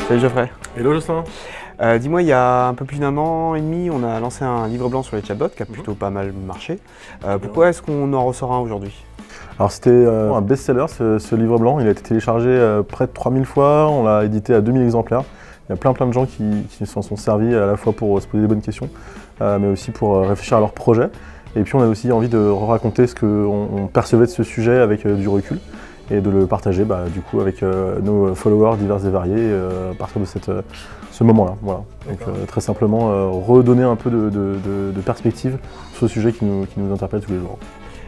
Salut Geoffrey. Hello Jocelyn. Dis-moi, il y a un peu plus d'un an et demi, on a lancé un livre blanc sur les chatbots qui a plutôt pas mal marché. Pourquoi est-ce qu'on en ressort un aujourd'hui? Alors c'était un best-seller ce livre blanc, il a été téléchargé près de 3000 fois, on l'a édité à 2000 exemplaires. Il y a plein de gens qui s'en sont servis à la fois pour se poser des bonnes questions, mais aussi pour réfléchir à leur projet. Et puis on a aussi envie de raconter ce qu'on percevait de ce sujet avec du recul et de le partager du coup avec nos followers divers et variés à partir de ce moment-là. Voilà. Donc très simplement redonner un peu de perspective sur ce sujet qui nous interpelle tous les jours.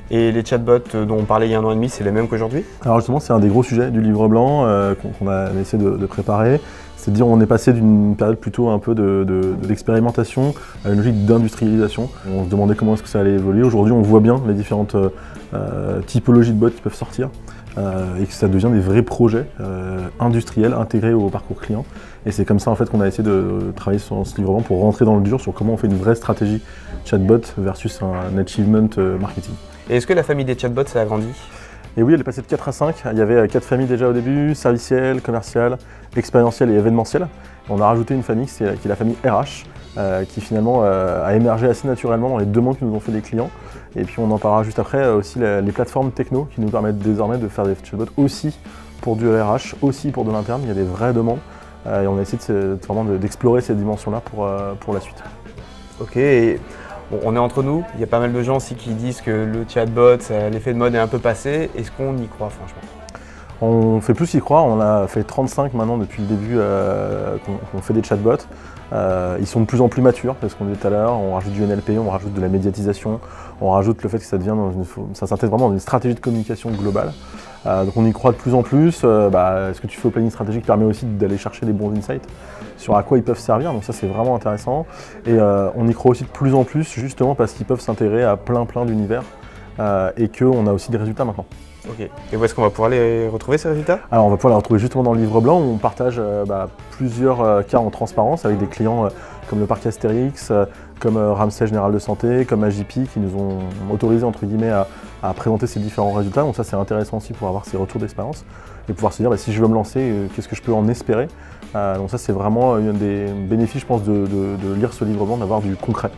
Et les chatbots dont on parlait il y a un an et demi, c'est les mêmes qu'aujourd'hui? Alors justement, c'est un des gros sujets du livre blanc qu'on a essayé de préparer. C'est-à-dire on est passé d'une période plutôt un peu d'expérimentation à une logique d'industrialisation. On se demandait comment est-ce que ça allait évoluer. Aujourd'hui, on voit bien les différentes typologies de bots qui peuvent sortir et que ça devient des vrais projets industriels intégrés au parcours client. Et c'est comme ça en fait qu'on a essayé de travailler sur ce livre blanc pour rentrer dans le dur sur comment on fait une vraie stratégie chatbot versus un achievement marketing. Et est-ce que la famille des chatbots s'est agrandie? Et oui, elle est passée de 4 à 5. Il y avait 4 familles déjà au début, serviciel, commercial, expérientiel et événementiel. On a rajouté une famille qui est la famille RH, qui finalement a émergé assez naturellement dans les demandes que nous ont fait les clients. Et puis on en parlera juste après, aussi les plateformes techno qui nous permettent désormais de faire des chatbots aussi pour du RH, aussi pour de l'interne. Il y a des vraies demandes et on a essayé vraiment d'explorer cette dimension-là pour la suite. Ok. Bon, on est entre nous, il y a pas mal de gens aussi qui disent que le chatbot, l'effet de mode est un peu passé. Est-ce qu'on y croit franchement? On fait plus y croire, on a fait 35 maintenant depuis le début qu'on fait des chatbots. Ils sont de plus en plus matures, parce qu'on dit tout à l'heure, on rajoute du NLP, on rajoute de la médiatisation, on rajoute le fait que ça s'intègre vraiment dans une stratégie de communication globale. Donc on y croit de plus en plus. Ce que tu fais au planning stratégique permet aussi d'aller chercher des bons insights sur à quoi ils peuvent servir, donc ça c'est vraiment intéressant. Et on y croit aussi de plus en plus justement parce qu'ils peuvent s'intégrer à plein d'univers et qu'on a aussi des résultats maintenant. Ok. Et où est-ce qu'on va pouvoir les retrouver ces résultats? Alors on va pouvoir les retrouver justement dans le livre blanc où on partage plusieurs cas en transparence avec des clients comme le parc Astérix, comme Ramsay Général de Santé, comme AJP qui nous ont autorisé entre guillemets à présenter ces différents résultats. Donc ça c'est intéressant aussi pour avoir ces retours d'expérience et pouvoir se dire si je veux me lancer, qu'est-ce que je peux en espérer. Donc ça c'est vraiment un des bénéfices je pense de lire ce livre blanc, d'avoir du concret.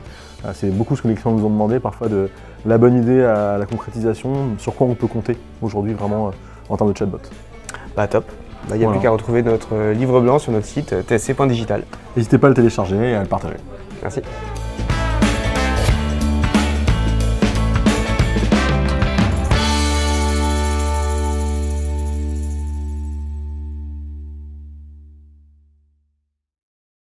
C'est beaucoup ce que les clients nous ont demandé, parfois de la bonne idée à la concrétisation, sur quoi on peut compter aujourd'hui vraiment en termes de chatbot. Top. Il n'y a plus qu'à retrouver notre livre blanc sur notre site tsc.digital. N'hésitez pas à le télécharger et à le partager. Merci.